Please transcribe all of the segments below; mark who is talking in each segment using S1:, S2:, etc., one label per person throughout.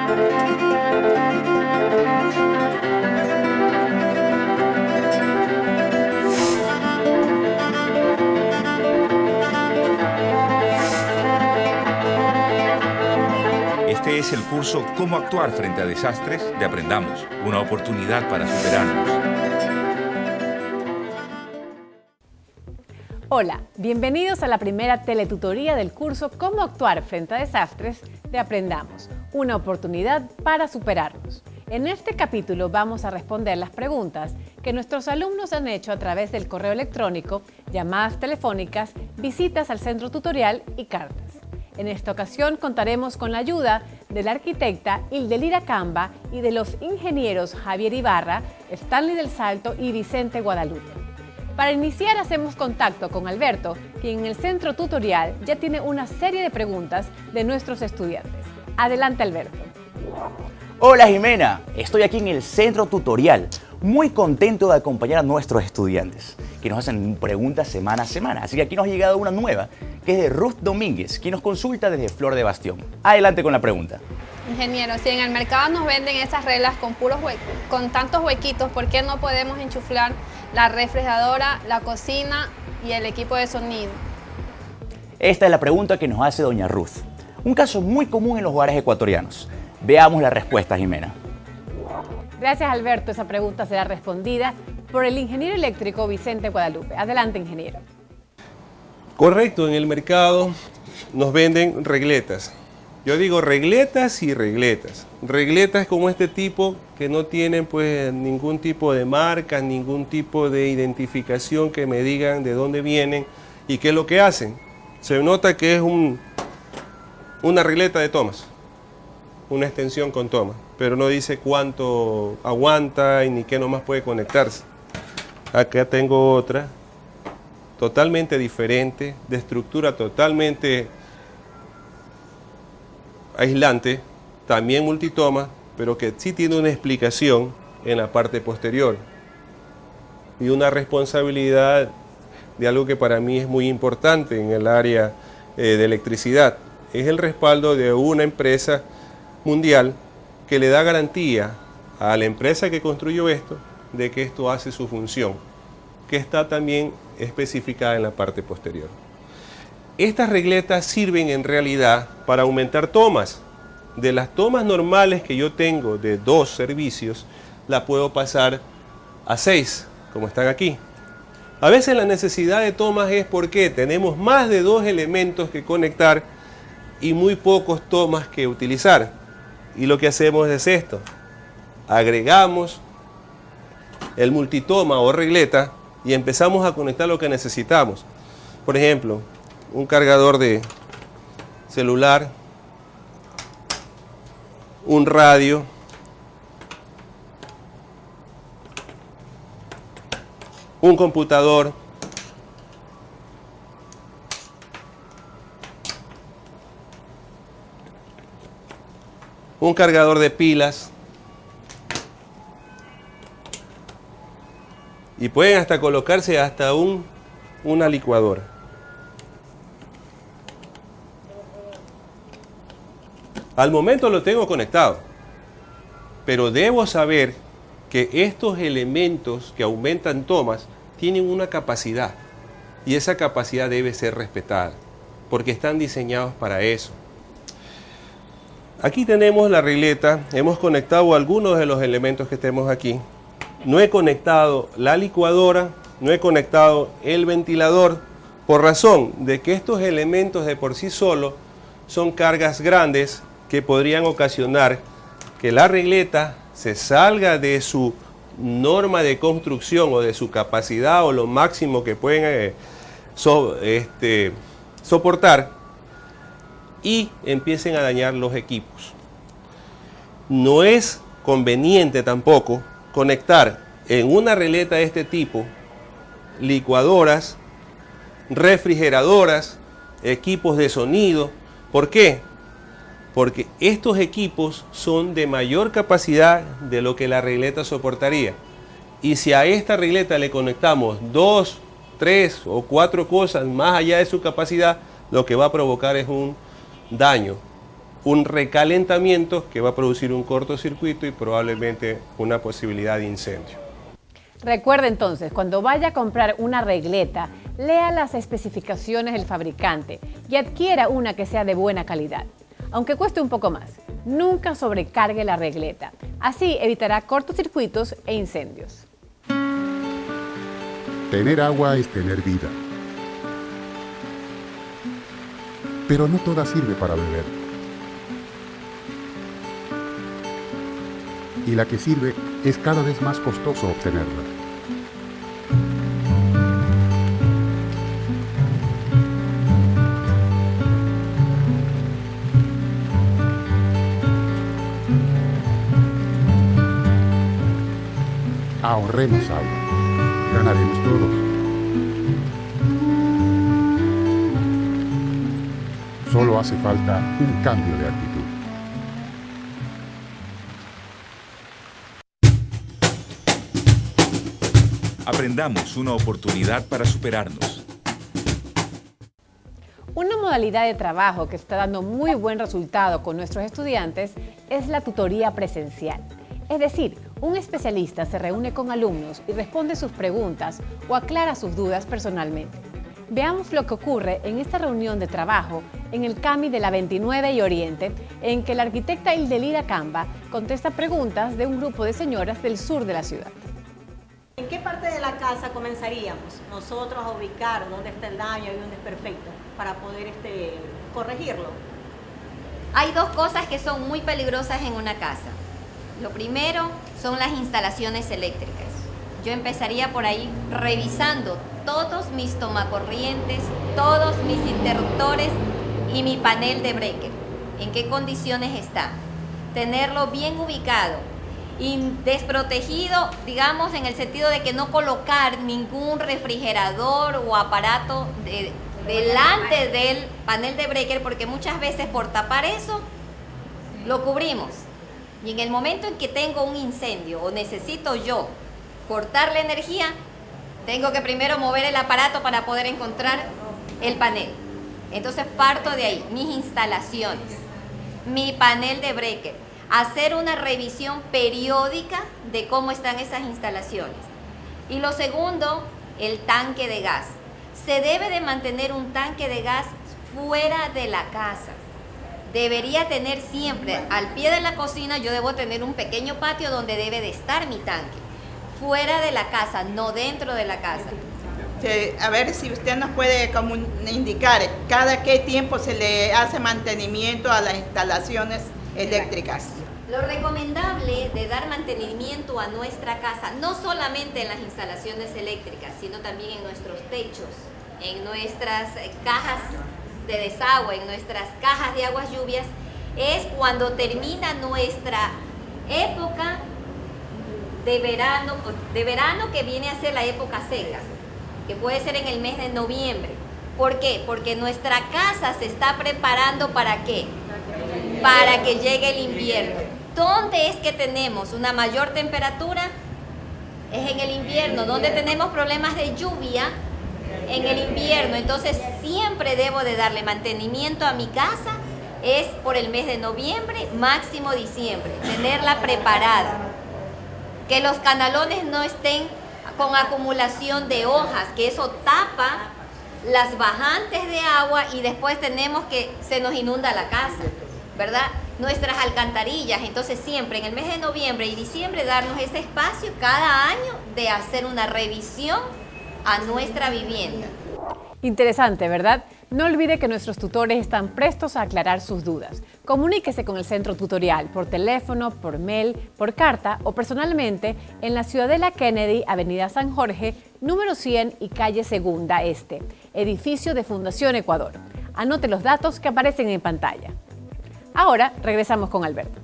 S1: Este es el curso Cómo actuar frente a desastres de Aprendamos, una oportunidad para superarnos.
S2: Hola, bienvenidos a la primera teletutoría del curso Cómo actuar frente a desastres de Aprendamos, una oportunidad para superarnos. En este capítulo vamos a responder las preguntas que nuestros alumnos han hecho a través del correo electrónico, llamadas telefónicas, visitas al centro tutorial y cartas. En esta ocasión contaremos con la ayuda de la arquitecta Hildelira Camba y de los ingenieros Javier Ibarra, Stanley del Salto y Vicente Guadalupe. Para iniciar hacemos contacto con Alberto, quien en el centro tutorial ya tiene una serie de preguntas de nuestros estudiantes. Adelante, Alberto.
S3: Hola Jimena, estoy aquí en el centro tutorial, muy contento de acompañar a nuestros estudiantes, que nos hacen preguntas semana a semana. Así que aquí nos ha llegado una nueva, que es de Ruth Domínguez, quien nos consulta desde Flor de Bastión. Adelante con la pregunta.
S4: Ingeniero, si en el mercado nos venden esas reglas con tantos huequitos, ¿por qué no podemos enchuflar la refrigeradora, la cocina y el equipo de sonido?
S3: Esta es la pregunta que nos hace doña Ruth. Un caso muy común en los hogares ecuatorianos. Veamos la respuesta, Jimena.
S2: Gracias, Alberto. Esa pregunta será respondida por el ingeniero eléctrico Vicente Guadalupe. Adelante, ingeniero.
S5: Correcto, en el mercado nos venden regletas. Yo digo regletas y regletas. Regletas como este tipo que no tienen pues ningún tipo de marca, ningún tipo de identificación que me digan de dónde vienen y qué es lo que hacen. Se nota que es una regleta de tomas, una extensión con toma, pero no dice cuánto aguanta y ni qué nomás puede conectarse. Acá tengo otra, totalmente diferente, de estructura totalmente aislante, también multitoma, pero que sí tiene una explicación en la parte posterior y una responsabilidad de algo que para mí es muy importante en el área de electricidad. Es el respaldo de una empresa mundial que le da garantía a la empresa que construyó esto de que esto hace su función, que está también especificada en la parte posterior. Estas regletas sirven en realidad para aumentar tomas. De las tomas normales que yo tengo de 2 servicios, la puedo pasar a 6, como están aquí. A veces la necesidad de tomas es porque tenemos más de 2 elementos que conectar y muy pocos tomas que utilizar. Y lo que hacemos es esto. Agregamos el multitoma o regleta y empezamos a conectar lo que necesitamos. Por ejemplo, un cargador de celular, un radio, un computador, un cargador de pilas y pueden hasta colocarse hasta una licuadora. Al momento lo tengo conectado, pero debo saber que estos elementos que aumentan tomas tienen una capacidad y esa capacidad debe ser respetada porque están diseñados para eso. Aquí tenemos la regleta, hemos conectado algunos de los elementos que tenemos aquí. No he conectado la licuadora, no he conectado el ventilador, por razón de que estos elementos de por sí solos son cargas grandes que podrían ocasionar que la regleta se salga de su norma de construcción o de su capacidad o lo máximo que pueden soportar y empiecen a dañar los equipos. No es conveniente tampoco conectar en una regleta de este tipo licuadoras, refrigeradoras, equipos de sonido. ¿Por qué? Porque estos equipos son de mayor capacidad de lo que la regleta soportaría. Y si a esta regleta le conectamos 2, 3 o 4 cosas más allá de su capacidad, lo que va a provocar es un daño, un recalentamiento que va a producir un cortocircuito y probablemente una posibilidad de incendio.
S2: Recuerde entonces, cuando vaya a comprar una regleta, lea las especificaciones del fabricante y adquiera una que sea de buena calidad. Aunque cueste un poco más, nunca sobrecargue la regleta. Así evitará cortocircuitos e incendios.
S6: Tener agua es tener vida. Pero no toda sirve para beber. Y la que sirve es cada vez más costoso obtenerla. Ahorremos agua. Ganaremos todos. Solo hace falta un cambio de actitud.
S1: Aprendamos, una oportunidad para superarnos.
S2: Una modalidad de trabajo que está dando muy buen resultado con nuestros estudiantes es la tutoría presencial. Es decir, un especialista se reúne con alumnos y responde sus preguntas o aclara sus dudas personalmente. Veamos lo que ocurre en esta reunión de trabajo en el CAMI de la 29 y Oriente, en que la arquitecta Hildelida Camba contesta preguntas de un grupo de señoras del sur de la ciudad.
S7: ¿En qué parte de la casa comenzaríamos nosotros a ubicar dónde está el daño y dónde es perfecto para poder corregirlo?
S8: Hay dos cosas que son muy peligrosas en una casa. Lo primero son las instalaciones eléctricas. Yo empezaría por ahí revisando todos mis tomacorrientes, todos mis interruptores y mi panel de breaker. ¿En qué condiciones está? Tenerlo bien ubicado y desprotegido, digamos, en el sentido de que no colocar ningún refrigerador o aparato delante del panel de breaker, porque muchas veces por tapar eso lo cubrimos. Y en el momento en que tengo un incendio o necesito yo cortar la energía, tengo que primero mover el aparato para poder encontrar el panel. Entonces parto de ahí, mis instalaciones, mi panel de breaker, hacer una revisión periódica de cómo están esas instalaciones. Y lo segundo, el tanque de gas. Se debe de mantener un tanque de gas fuera de la casa. Debería tener siempre, al pie de la cocina, yo debo tener un pequeño patio donde debe de estar mi tanque. Fuera de la casa, no dentro de la casa.
S9: A ver si usted nos puede indicar cada qué tiempo se le hace mantenimiento a las instalaciones eléctricas.
S8: Lo recomendable de dar mantenimiento a nuestra casa, no solamente en las instalaciones eléctricas, sino también en nuestros techos, en nuestras cajas de desagüe, en nuestras cajas de aguas lluvias, es cuando termina nuestra época de verano que viene a ser la época seca, que puede ser en el mes de noviembre. ¿Por qué? Porque nuestra casa se está preparando ¿para qué? Para que llegue el invierno. ¿Dónde es que tenemos una mayor temperatura? Es en el invierno. ¿Dónde tenemos problemas de lluvia? En el invierno. Entonces siempre debo de darle mantenimiento a mi casa, es por el mes de noviembre, máximo diciembre, tenerla preparada. Que los canalones no estén con acumulación de hojas, que eso tapa las bajantes de agua y después tenemos que se nos inunda la casa, ¿verdad? Nuestras alcantarillas. Entonces siempre en el mes de noviembre y diciembre darnos ese espacio cada año de hacer una revisión a nuestra vivienda.
S2: Interesante, ¿verdad? No olvide que nuestros tutores están prestos a aclarar sus dudas. Comuníquese con el centro tutorial por teléfono, por mail, por carta o personalmente en la Ciudadela Kennedy, Avenida San Jorge, número 100 y calle Segunda Este, edificio de Fundación Ecuador. Anote los datos que aparecen en pantalla. Ahora regresamos con Alberto.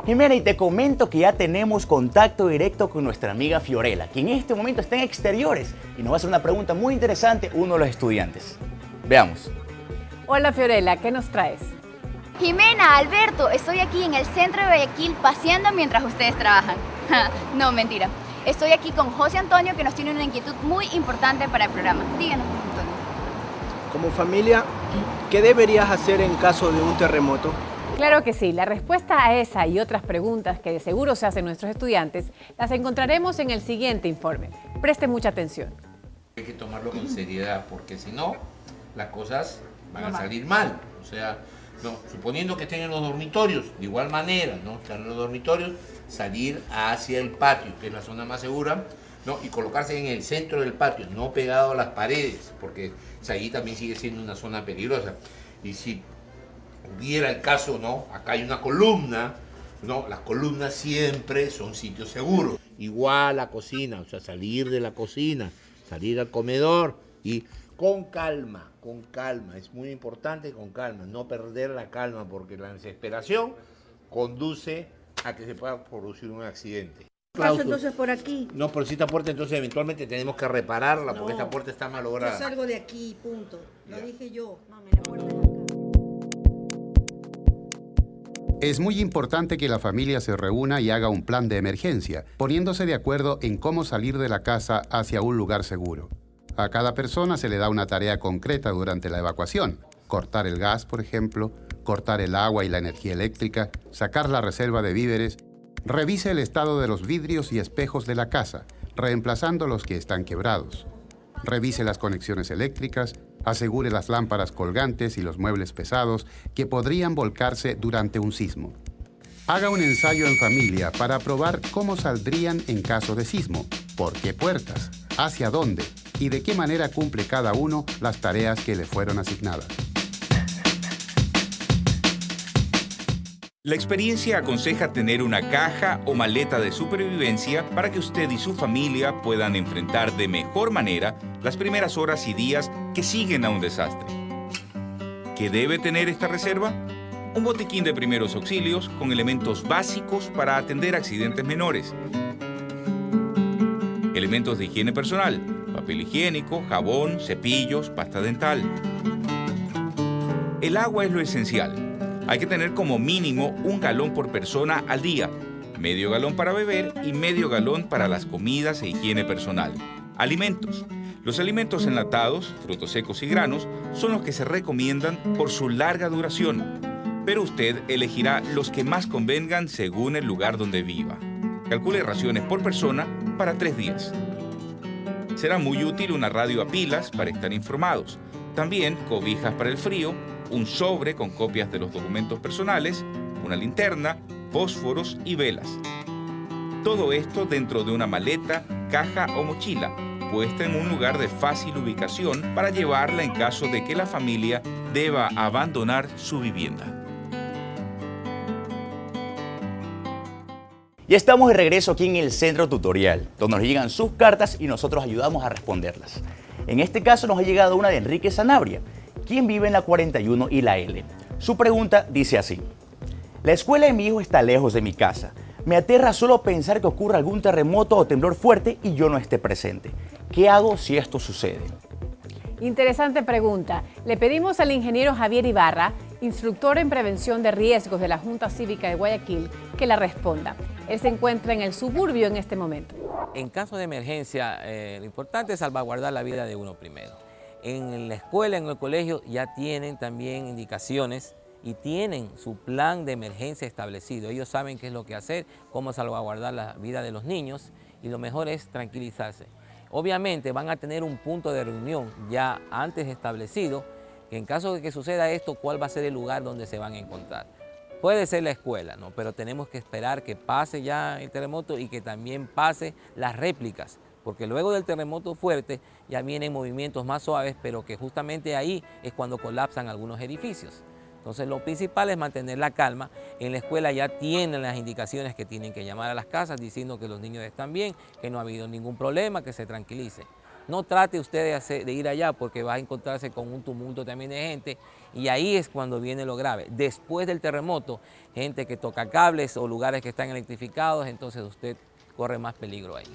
S3: Jimena, y te comento que ya tenemos contacto directo con nuestra amiga Fiorella, que en este momento está en exteriores y nos va a hacer una pregunta muy interesante uno de los estudiantes. Veamos.
S2: Hola Fiorella, ¿qué nos traes?
S10: Jimena, Alberto, estoy aquí en el centro de Guayaquil paseando mientras ustedes trabajan. No, mentira. Estoy aquí con José Antonio, que nos tiene una inquietud muy importante para el programa. Díganos, Antonio.
S11: Como familia, ¿qué deberías hacer en caso de un terremoto?
S2: Claro que sí, la respuesta a esa y otras preguntas que de seguro se hacen nuestros estudiantes las encontraremos en el siguiente informe. Preste mucha atención.
S11: Hay que tomarlo con seriedad porque si no, las cosas van a salir mal. O sea, no, suponiendo que estén en los dormitorios, de igual manera, ¿no? Están en los dormitorios, salir hacia el patio, que es la zona más segura, ¿no? Y colocarse en el centro del patio, no pegado a las paredes, porque ahí también sigue siendo una zona peligrosa. Y si hubiera el caso, ¿no? Acá hay una columna, ¿no? Las columnas siempre son sitios seguros. Igual la cocina, o sea, salir de la cocina, salir al comedor y con calma, es muy importante con calma, no perder la calma porque la desesperación conduce a que se pueda producir un accidente.
S12: Paso entonces por aquí.
S11: No, pero si esta puerta entonces eventualmente tenemos que repararla porque esta puerta está malograda.
S12: Yo salgo de aquí, punto. Lo dije yo. Mami, la puerta es acá.
S6: Es muy importante que la familia se reúna y haga un plan de emergencia, poniéndose de acuerdo en cómo salir de la casa hacia un lugar seguro. A cada persona se le da una tarea concreta durante la evacuación. Cortar el gas, por ejemplo, cortar el agua y la energía eléctrica, sacar la reserva de víveres. Revise el estado de los vidrios y espejos de la casa, reemplazando los que están quebrados. Revise las conexiones eléctricas, asegure las lámparas colgantes y los muebles pesados que podrían volcarse durante un sismo. Haga un ensayo en familia para probar cómo saldrían en caso de sismo, por qué puertas, hacia dónde y de qué manera cumple cada uno las tareas que le fueron asignadas.
S1: La experiencia aconseja tener una caja o maleta de supervivencia para que usted y su familia puedan enfrentar de mejor manera las primeras horas y días que siguen a un desastre. ¿Qué debe tener esta reserva? Un botiquín de primeros auxilios con elementos básicos para atender accidentes menores. Elementos de higiene personal, papel higiénico, jabón, cepillos, pasta dental. El agua es lo esencial. Hay que tener como mínimo 1 galón por persona al día, medio galón para beber y medio galón para las comidas e higiene personal. Alimentos. Los alimentos enlatados, frutos secos y granos son los que se recomiendan por su larga duración, pero usted elegirá los que más convengan según el lugar donde viva. Calcule raciones por persona para 3 días. Será muy útil una radio a pilas para estar informados. También cobijas para el frío, un sobre con copias de los documentos personales, una linterna, fósforos y velas. Todo esto dentro de una maleta, caja o mochila, puesta en un lugar de fácil ubicación para llevarla en caso de que la familia deba abandonar su vivienda.
S3: Ya estamos de regreso aquí en el Centro Tutorial, donde nos llegan sus cartas y nosotros ayudamos a responderlas. En este caso nos ha llegado una de Enrique Sanabria, quien vive en la 41 y la L. Su pregunta dice así: la escuela de mi hijo está lejos de mi casa. Me aterra solo pensar que ocurra algún terremoto o temblor fuerte y yo no esté presente. ¿Qué hago si esto sucede?
S2: Interesante pregunta. Le pedimos al ingeniero Javier Ibarra, instructor en prevención de riesgos de la Junta Cívica de Guayaquil, que la responda. Él se encuentra en el suburbio en este momento.
S13: En caso de emergencia, lo importante es salvaguardar la vida de uno primero. En la escuela, en el colegio, ya tienen también indicaciones y tienen su plan de emergencia establecido. Ellos saben qué es lo que hacer, cómo salvaguardar la vida de los niños y lo mejor es tranquilizarse. Obviamente van a tener un punto de reunión ya antes establecido, que en caso de que suceda esto, ¿cuál va a ser el lugar donde se van a encontrar? Puede ser la escuela, ¿no? Pero tenemos que esperar que pase ya el terremoto y que también pase las réplicas, porque luego del terremoto fuerte ya vienen movimientos más suaves, pero que justamente ahí es cuando colapsan algunos edificios. Entonces lo principal es mantener la calma. En la escuela ya tienen las indicaciones que tienen que llamar a las casas diciendo que los niños están bien, que no ha habido ningún problema, que se tranquilice. No trate usted de ir allá porque va a encontrarse con un tumulto también de gente y ahí es cuando viene lo grave. Después del terremoto, gente que toca cables o lugares que están electrificados, entonces usted corre más peligro ahí.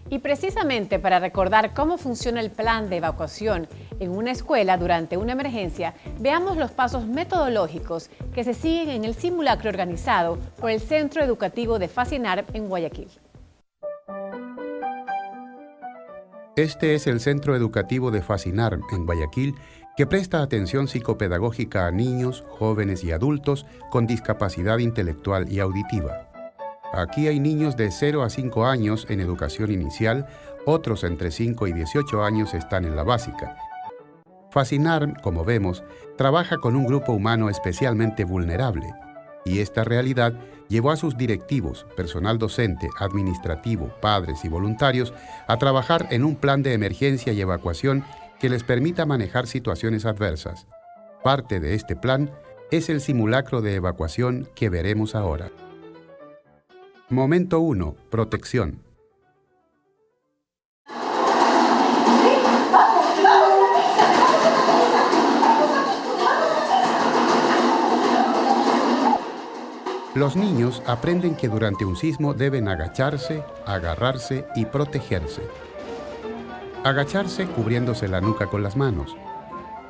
S2: Y precisamente para recordar cómo funciona el plan de evacuación en una escuela durante una emergencia, veamos los pasos metodológicos que se siguen en el simulacro organizado por el Centro Educativo de Fascinar en Guayaquil.
S6: Este es el Centro Educativo de Fascinar en Guayaquil, que presta atención psicopedagógica a niños, jóvenes y adultos con discapacidad intelectual y auditiva. Aquí hay niños de 0 a 5 años en educación inicial, otros entre 5 y 18 años están en la básica. Fascinarm, como vemos, trabaja con un grupo humano especialmente vulnerable, y esta realidad llevó a sus directivos, personal docente, administrativo, padres y voluntarios a trabajar en un plan de emergencia y evacuación que les permita manejar situaciones adversas. Parte de este plan es el simulacro de evacuación que veremos ahora. Momento 1. Protección. Los niños aprenden que durante un sismo deben agacharse, agarrarse y protegerse. Agacharse cubriéndose la nuca con las manos.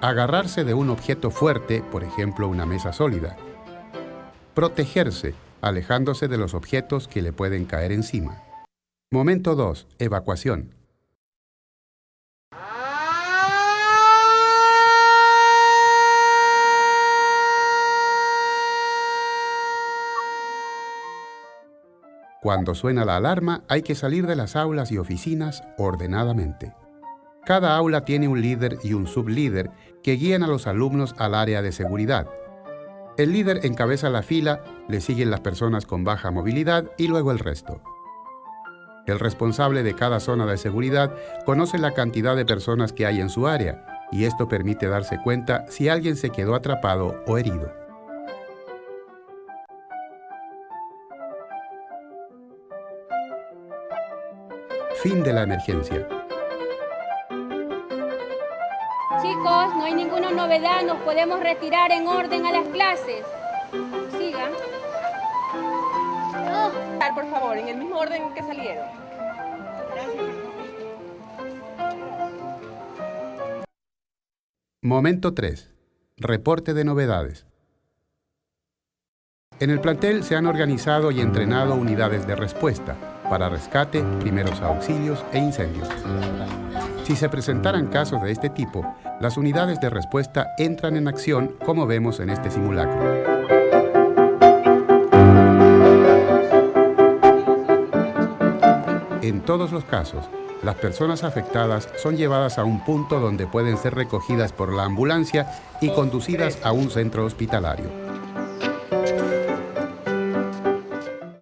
S6: Agarrarse de un objeto fuerte, por ejemplo una mesa sólida. Protegerse, alejándose de los objetos que le pueden caer encima. Momento 2. Evacuación. Cuando suena la alarma, hay que salir de las aulas y oficinas ordenadamente. Cada aula tiene un líder y un sublíder que guían a los alumnos al área de seguridad. El líder encabeza la fila, le siguen las personas con baja movilidad y luego el resto. El responsable de cada zona de seguridad conoce la cantidad de personas que hay en su área y esto permite darse cuenta si alguien se quedó atrapado o herido. Fin de la emergencia.
S14: Chicos, no hay ninguna novedad, nos podemos retirar en orden a las clases. Sigan.
S15: Por favor, en el mismo orden en que salieron.
S6: Momento 3. Reporte de novedades. En el plantel se han organizado y entrenado unidades de respuesta para rescate, primeros auxilios e incendios. Si se presentaran casos de este tipo, las unidades de respuesta entran en acción como vemos en este simulacro. En todos los casos, las personas afectadas son llevadas a un punto donde pueden ser recogidas por la ambulancia y conducidas a un centro hospitalario.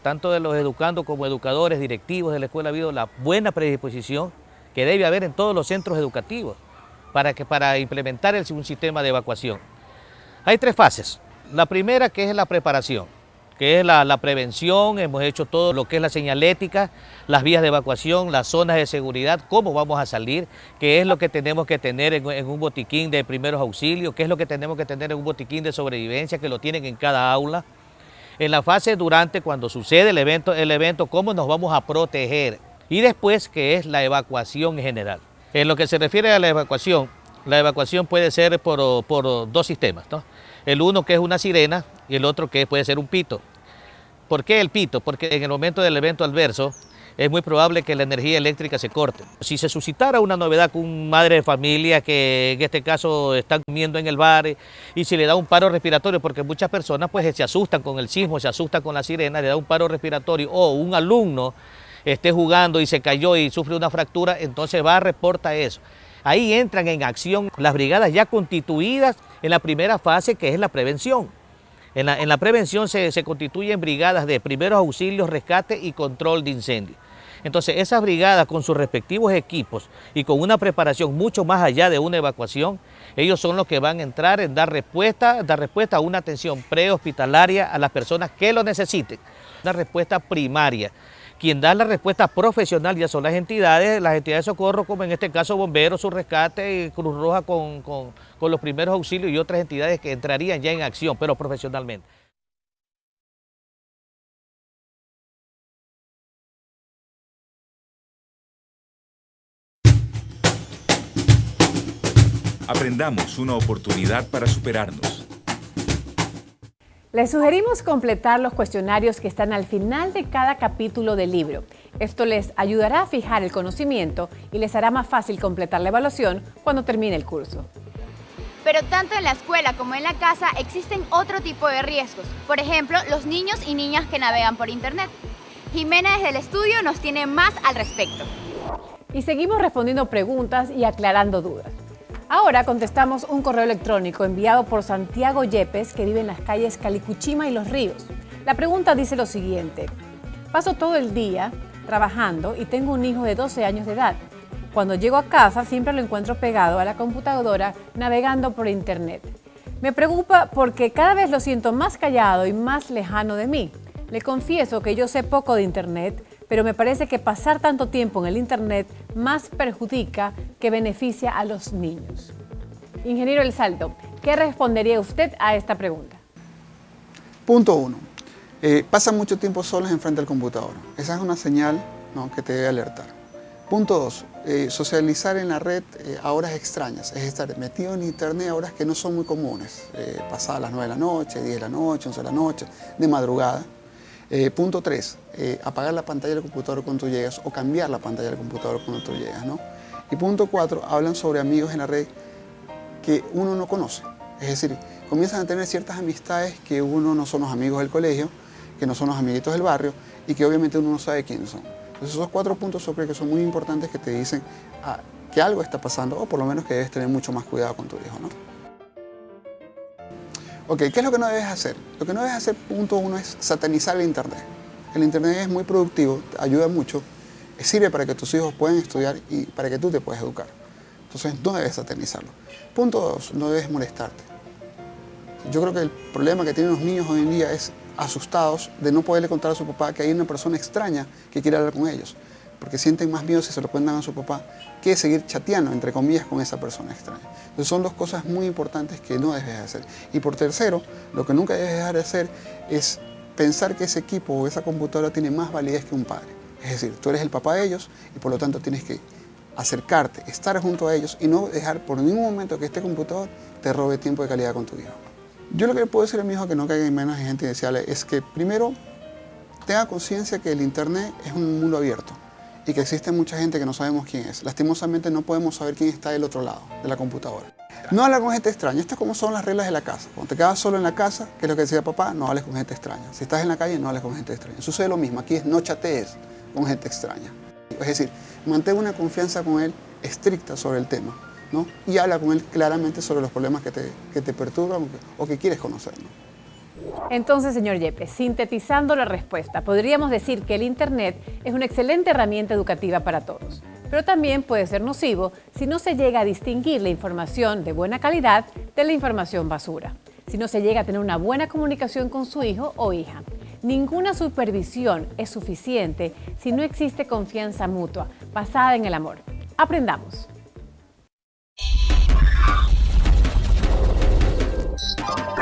S13: Tanto de los educandos como educadores, directivos de la escuela ha habido la buena predisposición que debe haber en todos los centros educativos para implementar un sistema de evacuación. Hay 3 fases. La primera, que es la preparación, que es la prevención. Hemos hecho todo lo que es la señalética, las vías de evacuación, las zonas de seguridad, cómo vamos a salir, qué es lo que tenemos que tener en un botiquín de primeros auxilios, qué es lo que tenemos que tener en un botiquín de sobrevivencia, que lo tienen en cada aula. En la fase durante, cuando sucede el evento, cómo nos vamos a proteger. Y después, que es la evacuación en general. En lo que se refiere a la evacuación puede ser por 2 sistemas, ¿no? El uno, que es una sirena, y el otro, que puede ser un pito. ¿Por qué el pito? Porque en el momento del evento adverso es muy probable que la energía eléctrica se corte. Si se suscitara una novedad con una madre de familia que en este caso está comiendo en el bar y si le da un paro respiratorio, porque muchas personas pues se asustan con el sismo, se asustan con la sirena, le da un paro respiratorio, o un alumno esté jugando y se cayó y sufre una fractura, entonces va a reportar eso. Ahí entran en acción las brigadas ya constituidas en la primera fase, que es la prevención. En la prevención se constituyen brigadas de primeros auxilios, rescate y control de incendios. Entonces esas brigadas con sus respectivos equipos y con una preparación mucho más allá de una evacuación, ellos son los que van a entrar en dar respuesta a una atención prehospitalaria a las personas que lo necesiten. Una respuesta primaria. Quien da la respuesta profesional ya son las entidades de socorro, como en este caso Bomberos, su rescate, y Cruz Roja con los primeros auxilios y otras entidades que entrarían ya en acción, pero profesionalmente.
S1: Aprendamos, una oportunidad para superarnos.
S2: Les sugerimos completar los cuestionarios que están al final de cada capítulo del libro. Esto les ayudará a fijar el conocimiento y les hará más fácil completar la evaluación cuando termine el curso.
S10: Pero tanto en la escuela como en la casa existen otro tipo de riesgos. Por ejemplo, los niños y niñas que navegan por internet. Jimena desde el estudio nos tiene más al respecto.
S2: Y seguimos respondiendo preguntas y aclarando dudas. Ahora contestamos un correo electrónico enviado por Santiago Yepes, que vive en las calles Calicuchima y Los Ríos. La pregunta dice lo siguiente: paso todo el día trabajando y tengo un hijo de 12 años de edad. Cuando llego a casa siempre lo encuentro pegado a la computadora navegando por internet. Me preocupa porque cada vez lo siento más callado y más lejano de mí. Le confieso que yo sé poco de internet, pero me parece que pasar tanto tiempo en el internet más perjudica que beneficia a los niños. Ingeniero El Salto, ¿qué respondería usted a esta pregunta?
S16: Punto 1. Pasa mucho tiempo solos enfrente del computador. Esa es una señal, ¿no?, que te debe alertar. Punto 2. Socializar en la red a horas extrañas, es estar metido en internet a horas que no son muy comunes, pasadas las 9 de la noche, 10 de la noche, 11 de la noche, de madrugada. Punto 3. Apagar la pantalla del computador cuando tú llegas o cambiar la pantalla del computador cuando tú llegas, ¿no? Y punto 4. Hablan sobre amigos en la red que uno no conoce. Es decir, comienzan a tener ciertas amistades que uno no son los amigos del colegio, que no son los amiguitos del barrio y que obviamente uno no sabe quiénes son. Entonces esos 4 puntos yo creo que son muy importantes, que te dicen que algo está pasando o por lo menos que debes tener mucho más cuidado con tu hijo, ¿no? Ok, ¿qué es lo que no debes hacer? Lo que no debes hacer, punto 1, es satanizar el internet. El internet es muy productivo, ayuda mucho, sirve para que tus hijos puedan estudiar y para que tú te puedas educar. Entonces no debes satanizarlo. Punto 2, no debes molestarte. Yo creo que el problema que tienen los niños hoy en día es asustados de no poderle contar a su papá que hay una persona extraña que quiere hablar con ellos, porque sienten más miedo si se lo cuentan a su papá que seguir chateando, entre comillas, con esa persona extraña. Entonces son 2 cosas muy importantes que no debes hacer. Y por tercero, lo que nunca debes dejar de hacer es pensar que ese equipo o esa computadora tiene más validez que un padre. Es decir, tú eres el papá de ellos y por lo tanto tienes que acercarte, estar junto a ellos y no dejar por ningún momento que este computador te robe tiempo de calidad con tu hijo. Yo lo que le puedo decir a mi hijo que no caiga en menos de gente indeseable es que primero tenga conciencia que el internet es un mundo abierto y que existe mucha gente que no sabemos quién es. Lastimosamente no podemos saber quién está del otro lado de la computadora. No hablar con gente extraña. Esto es como son las reglas de la casa. Cuando te quedas solo en la casa, que es lo que decía papá, no hables con gente extraña. Si estás en la calle, no hables con gente extraña. Sucede lo mismo. Aquí es no chatees con gente extraña. Es decir, mantén una confianza con él estricta sobre el tema, ¿no? Y habla con él claramente sobre los problemas que te perturban o que quieres conocer, ¿no?
S2: Entonces, señor Yepes, sintetizando la respuesta, podríamos decir que el internet es una excelente herramienta educativa para todos, pero también puede ser nocivo si no se llega a distinguir la información de buena calidad de la información basura, si no se llega a tener una buena comunicación con su hijo o hija. Ninguna supervisión es suficiente si no existe confianza mutua, basada en el amor. Aprendamos.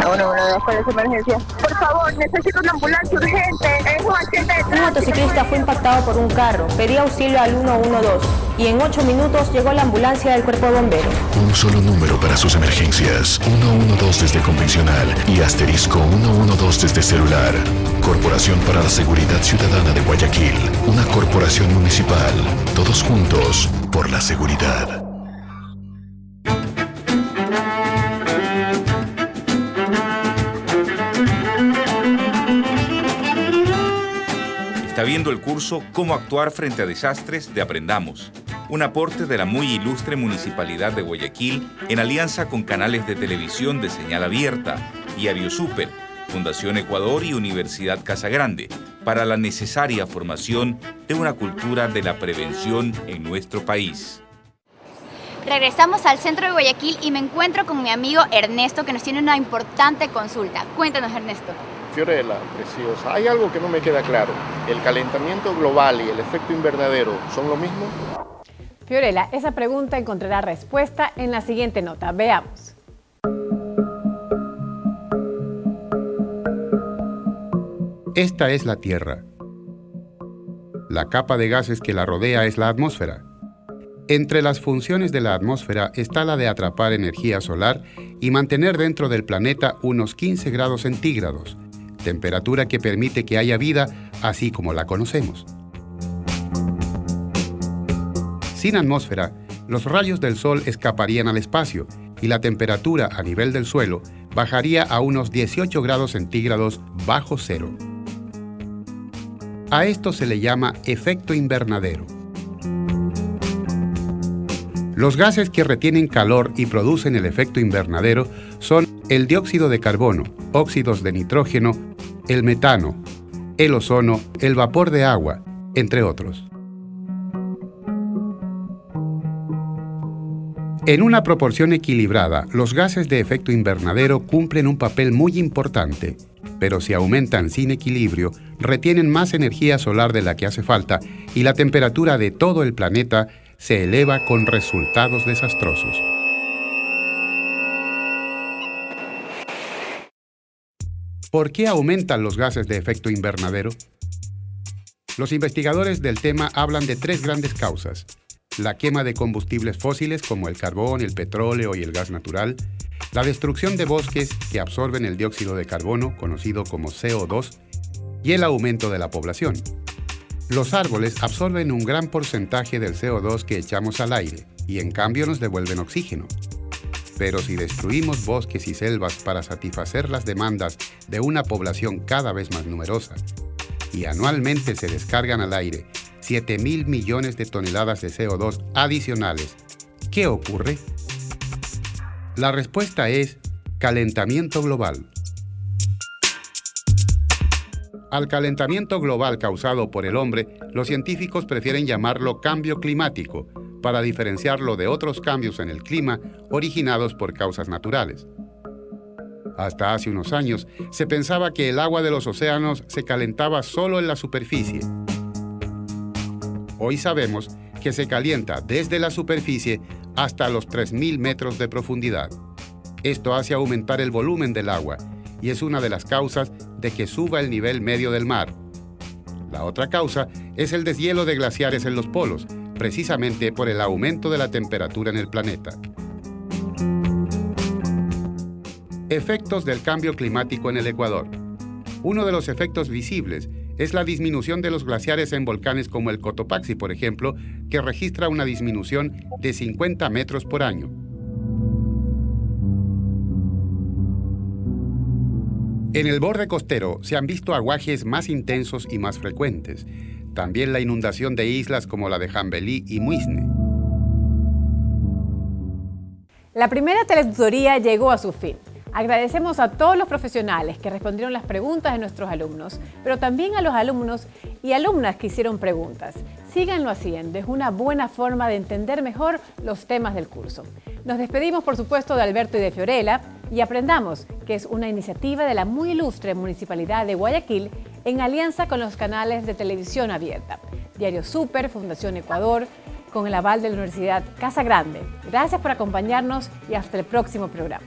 S17: 112, ¿cuál es su emergencia? Por favor, necesito una ambulancia urgente. Es un accidente de tránsito.
S18: Un motociclista fue impactado por un carro. Pedí auxilio al 112 y en 8 minutos llegó la ambulancia del cuerpo de bomberos.
S19: Un solo número para sus emergencias. 112 desde convencional y asterisco 112 desde celular. Corporación para la Seguridad Ciudadana de Guayaquil. Una corporación municipal. Todos juntos por la seguridad.
S1: Está viendo el curso Cómo actuar frente a desastres de Aprendamos, un aporte de la muy ilustre Municipalidad de Guayaquil en alianza con canales de televisión de señal abierta, Diario Súper, Fundación Ecuador y Universidad Casa Grande, para la necesaria formación de una cultura de la prevención en nuestro país.
S10: Regresamos al centro de Guayaquil y me encuentro con mi amigo Ernesto, que nos tiene una importante consulta. Cuéntanos, Ernesto.
S20: Fiorella, preciosa, hay algo que no me queda claro. ¿El calentamiento global y el efecto invernadero son lo mismo?
S2: Fiorella, esa pregunta encontrará respuesta en la siguiente nota. Veamos.
S6: Esta es la Tierra. La capa de gases que la rodea es la atmósfera. Entre las funciones de la atmósfera está la de atrapar energía solar y mantener dentro del planeta unos 15 grados centígrados, temperatura que permite que haya vida así como la conocemos. Sin atmósfera, los rayos del Sol escaparían al espacio y la temperatura a nivel del suelo bajaría a unos 18 grados centígrados bajo cero. A esto se le llama efecto invernadero. Los gases que retienen calor y producen el efecto invernadero son el dióxido de carbono, óxidos de nitrógeno, el metano, el ozono, el vapor de agua, entre otros. En una proporción equilibrada, los gases de efecto invernadero cumplen un papel muy importante, pero si aumentan sin equilibrio, retienen más energía solar de la que hace falta y la temperatura de todo el planeta se eleva con resultados desastrosos. ¿Por qué aumentan los gases de efecto invernadero? Los investigadores del tema hablan de tres grandes causas: la quema de combustibles fósiles como el carbón, el petróleo y el gas natural, la destrucción de bosques que absorben el dióxido de carbono, conocido como CO2, y el aumento de la población. Los árboles absorben un gran porcentaje del CO2 que echamos al aire y en cambio nos devuelven oxígeno. Pero si destruimos bosques y selvas para satisfacer las demandas de una población cada vez más numerosa y anualmente se descargan al aire 7.000 millones de toneladas de CO2 adicionales, ¿qué ocurre? La respuesta es calentamiento global. Al calentamiento global causado por el hombre, los científicos prefieren llamarlo cambio climático, para diferenciarlo de otros cambios en el clima originados por causas naturales. Hasta hace unos años, se pensaba que el agua de los océanos se calentaba solo en la superficie. Hoy sabemos que se calienta desde la superficie hasta los 3.000 metros de profundidad. Esto hace aumentar el volumen del agua y es una de las causas de que suba el nivel medio del mar. La otra causa es el deshielo de glaciares en los polos, precisamente por el aumento de la temperatura en el planeta. Efectos del cambio climático en el Ecuador. Uno de los efectos visibles es la disminución de los glaciares en volcanes como el Cotopaxi, por ejemplo, que registra una disminución de 50 metros por año. En el borde costero se han visto aguajes más intensos y más frecuentes. También la inundación de islas como la de Jambelí y Muisne.
S2: La primera teletutoría llegó a su fin. Agradecemos a todos los profesionales que respondieron las preguntas de nuestros alumnos, pero también a los alumnos y alumnas que hicieron preguntas. Síganlo haciendo, es una buena forma de entender mejor los temas del curso. Nos despedimos, por supuesto, de Alberto y de Fiorella y Aprendamos, que es una iniciativa de la muy ilustre Municipalidad de Guayaquil en alianza con los canales de televisión abierta, Diario Súper, Fundación Ecuador, con el aval de la Universidad Casa Grande. Gracias por acompañarnos y hasta el próximo programa.